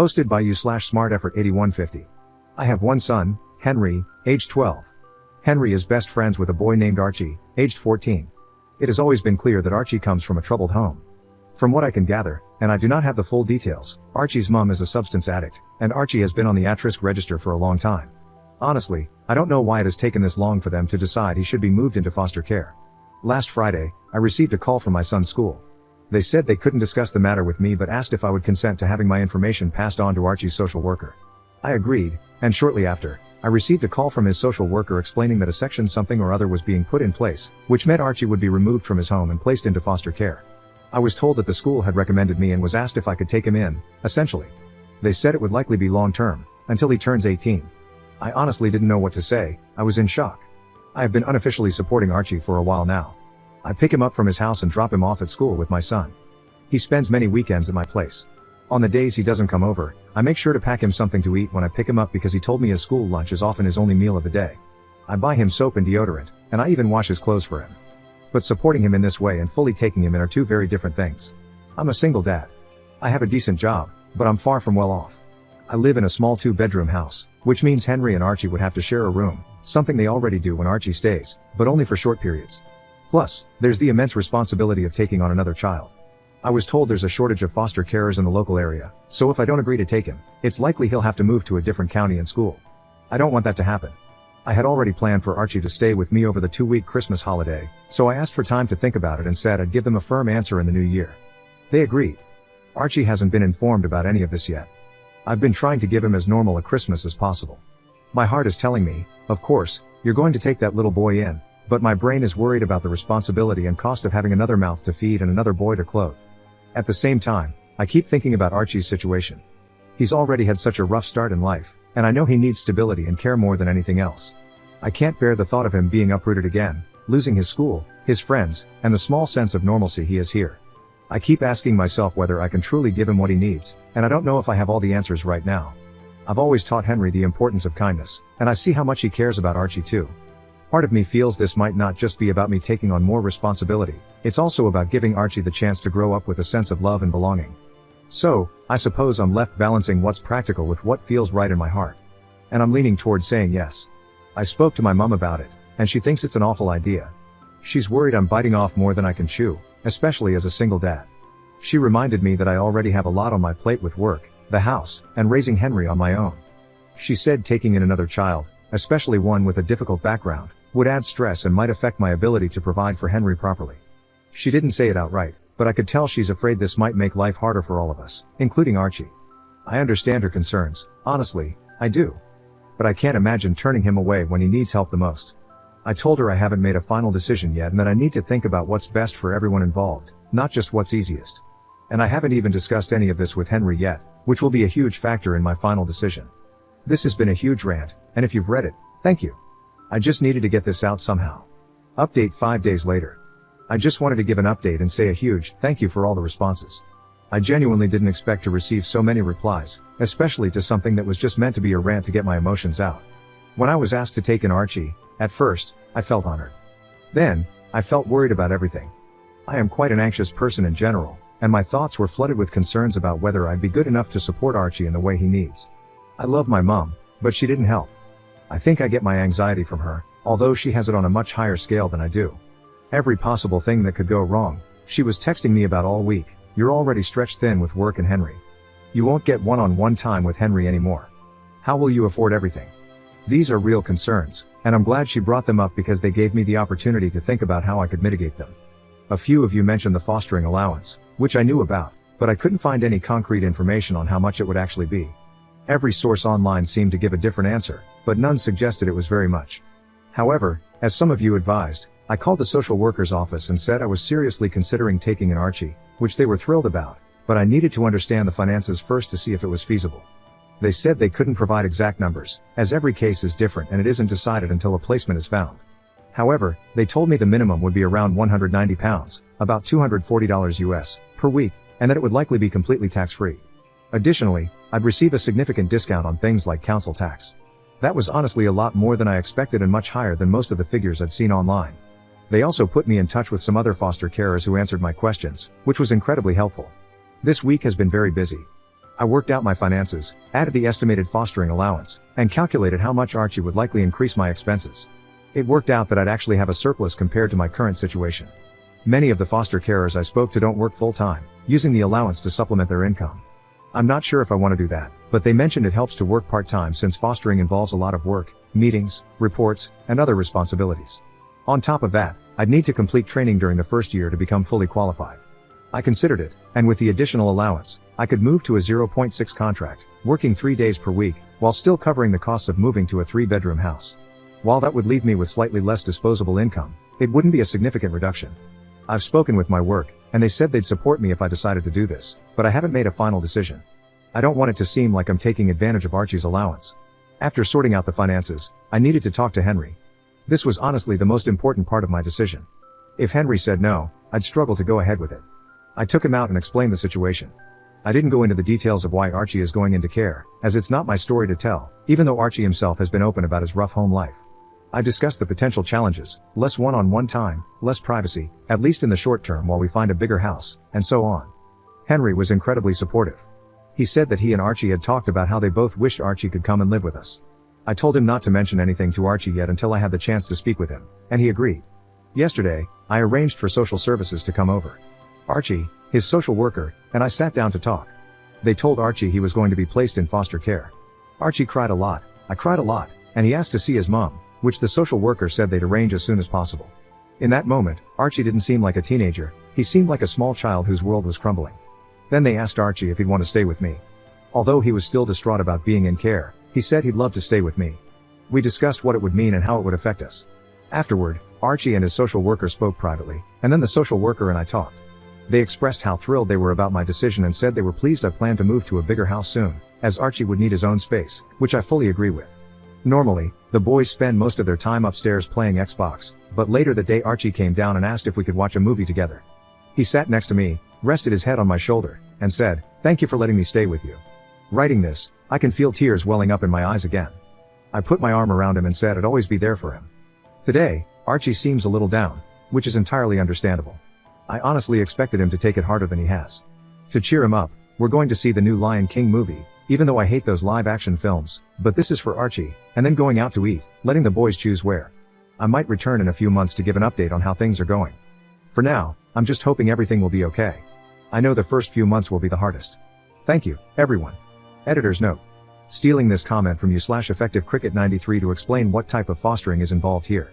Hosted by you/smarteffort8150. I have one son, Henry, aged 12. Henry is best friends with a boy named Archie, aged 14. It has always been clear that Archie comes from a troubled home. From what I can gather, and I do not have the full details, Archie's mom is a substance addict, and Archie has been on the at-risk register for a long time. Honestly, I don't know why it has taken this long for them to decide he should be moved into foster care. Last Friday, I received a call from my son's school. They said they couldn't discuss the matter with me but asked if I would consent to having my information passed on to Archie's social worker. I agreed, and shortly after, I received a call from his social worker explaining that a section something or other was being put in place, which meant Archie would be removed from his home and placed into foster care. I was told that the school had recommended me and was asked if I could take him in, essentially. They said it would likely be long-term, until he turns 18. I honestly didn't know what to say. I was in shock. I have been unofficially supporting Archie for a while now. I pick him up from his house and drop him off at school with my son. He spends many weekends at my place. On the days he doesn't come over, I make sure to pack him something to eat when I pick him up because he told me his school lunch is often his only meal of the day. I buy him soap and deodorant, and I even wash his clothes for him. But supporting him in this way and fully taking him in are two very different things. I'm a single dad. I have a decent job, but I'm far from well off. I live in a small 2-bedroom house, which means Henry and Archie would have to share a room, something they already do when Archie stays, but only for short periods. Plus, there's the immense responsibility of taking on another child. I was told there's a shortage of foster carers in the local area, so if I don't agree to take him, it's likely he'll have to move to a different county and school. I don't want that to happen. I had already planned for Archie to stay with me over the 2-week Christmas holiday, so I asked for time to think about it and said I'd give them a firm answer in the new year. They agreed. Archie hasn't been informed about any of this yet. I've been trying to give him as normal a Christmas as possible. My heart is telling me, of course, you're going to take that little boy in, but my brain is worried about the responsibility and cost of having another mouth to feed and another boy to clothe. At the same time, I keep thinking about Archie's situation. He's already had such a rough start in life, and I know he needs stability and care more than anything else. I can't bear the thought of him being uprooted again, losing his school, his friends, and the small sense of normalcy he has here. I keep asking myself whether I can truly give him what he needs, and I don't know if I have all the answers right now. I've always taught Henry the importance of kindness, and I see how much he cares about Archie too. Part of me feels this might not just be about me taking on more responsibility, it's also about giving Archie the chance to grow up with a sense of love and belonging. So, I suppose I'm left balancing what's practical with what feels right in my heart. And I'm leaning towards saying yes. I spoke to my mom about it, and she thinks it's an awful idea. She's worried I'm biting off more than I can chew, especially as a single dad. She reminded me that I already have a lot on my plate with work, the house, and raising Henry on my own. She said taking in another child, especially one with a difficult background, would add stress and might affect my ability to provide for Henry properly. She didn't say it outright, but I could tell she's afraid this might make life harder for all of us, including Archie. I understand her concerns, honestly, I do. But I can't imagine turning him away when he needs help the most. I told her I haven't made a final decision yet and that I need to think about what's best for everyone involved, not just what's easiest. And I haven't even discussed any of this with Henry yet, which will be a huge factor in my final decision. This has been a huge rant, and if you've read it, thank you. I just needed to get this out somehow. Update 5 days later. I just wanted to give an update and say a huge thank you for all the responses. I genuinely didn't expect to receive so many replies, especially to something that was just meant to be a rant to get my emotions out. When I was asked to take in Archie, at first, I felt honored. Then, I felt worried about everything. I am quite an anxious person in general, and my thoughts were flooded with concerns about whether I'd be good enough to support Archie in the way he needs. I love my mom, but she didn't help. I think I get my anxiety from her, although she has it on a much higher scale than I do. Every possible thing that could go wrong, she was texting me about all week. You're already stretched thin with work and Henry. You won't get one-on-one time with Henry anymore. How will you afford everything? These are real concerns, and I'm glad she brought them up because they gave me the opportunity to think about how I could mitigate them. A few of you mentioned the fostering allowance, which I knew about, but I couldn't find any concrete information on how much it would actually be. Every source online seemed to give a different answer, but none suggested it was very much. However, as some of you advised, I called the social worker's office and said I was seriously considering taking in Archie, which they were thrilled about, but I needed to understand the finances first to see if it was feasible. They said they couldn't provide exact numbers, as every case is different and it isn't decided until a placement is found. However, they told me the minimum would be around £190, about $240 US, per week, and that it would likely be completely tax-free. Additionally, I'd receive a significant discount on things like council tax. That was honestly a lot more than I expected and much higher than most of the figures I'd seen online. They also put me in touch with some other foster carers who answered my questions, which was incredibly helpful. This week has been very busy. I worked out my finances, added the estimated fostering allowance, and calculated how much Archie would likely increase my expenses. It worked out that I'd actually have a surplus compared to my current situation. Many of the foster carers I spoke to don't work full-time, using the allowance to supplement their income. I'm not sure if I want to do that, but they mentioned it helps to work part-time since fostering involves a lot of work, meetings, reports, and other responsibilities. On top of that, I'd need to complete training during the first year to become fully qualified. I considered it, and with the additional allowance, I could move to a 0.6 contract, working 3 days per week, while still covering the costs of moving to a 3-bedroom house. While that would leave me with slightly less disposable income, it wouldn't be a significant reduction. I've spoken with my work, and they said they'd support me if I decided to do this, but I haven't made a final decision. I don't want it to seem like I'm taking advantage of Archie's allowance. After sorting out the finances, I needed to talk to Henry. This was honestly the most important part of my decision. If Henry said no, I'd struggle to go ahead with it. I took him out and explained the situation. I didn't go into the details of why Archie is going into care, as it's not my story to tell, even though Archie himself has been open about his rough home life. I discussed the potential challenges, less one-on-one time, less privacy, at least in the short term while we find a bigger house, and so on. Henry was incredibly supportive. He said that he and Archie had talked about how they both wished Archie could come and live with us. I told him not to mention anything to Archie yet until I had the chance to speak with him, and he agreed. Yesterday, I arranged for social services to come over. Archie, his social worker, and I sat down to talk. They told Archie he was going to be placed in foster care. Archie cried a lot, I cried a lot, and he asked to see his mom, which the social worker said they'd arrange as soon as possible. In that moment, Archie didn't seem like a teenager, he seemed like a small child whose world was crumbling. Then they asked Archie if he'd want to stay with me. Although he was still distraught about being in care, he said he'd love to stay with me. We discussed what it would mean and how it would affect us. Afterward, Archie and his social worker spoke privately, and then the social worker and I talked. They expressed how thrilled they were about my decision and said they were pleased I planned to move to a bigger house soon, as Archie would need his own space, which I fully agree with. Normally, the boys spend most of their time upstairs playing Xbox, but later that day Archie came down and asked if we could watch a movie together. He sat next to me, rested his head on my shoulder, and said, "Thank you for letting me stay with you." Writing this, I can feel tears welling up in my eyes again. I put my arm around him and said I'd always be there for him. Today, Archie seems a little down, which is entirely understandable. I honestly expected him to take it harder than he has. To cheer him up, we're going to see the new Lion King movie, even though I hate those live-action films, but this is for Archie, and then going out to eat, letting the boys choose where. I might return in a few months to give an update on how things are going. For now, I'm just hoping everything will be okay. I know the first few months will be the hardest. Thank you, everyone. Editor's note. Stealing this comment from you/EffectiveCricket93 to explain what type of fostering is involved here.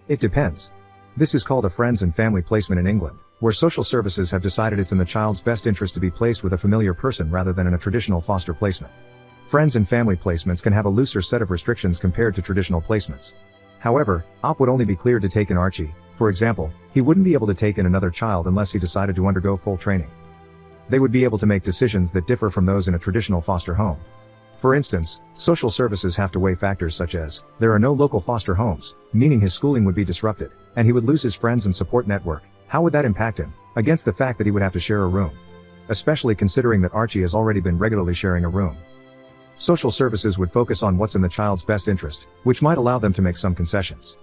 It depends. This is called a friends and family placement in England, where social services have decided it's in the child's best interest to be placed with a familiar person rather than in a traditional foster placement. Friends and family placements can have a looser set of restrictions compared to traditional placements. However, OP would only be cleared to take in Archie. For example, he wouldn't be able to take in another child unless he decided to undergo full training. They would be able to make decisions that differ from those in a traditional foster home. For instance, social services have to weigh factors such as, there are no local foster homes, meaning his schooling would be disrupted, and he would lose his friends and support network. How would that impact him, against the fact that he would have to share a room? Especially considering that Archie has already been regularly sharing a room. Social services would focus on what's in the child's best interest, which might allow them to make some concessions.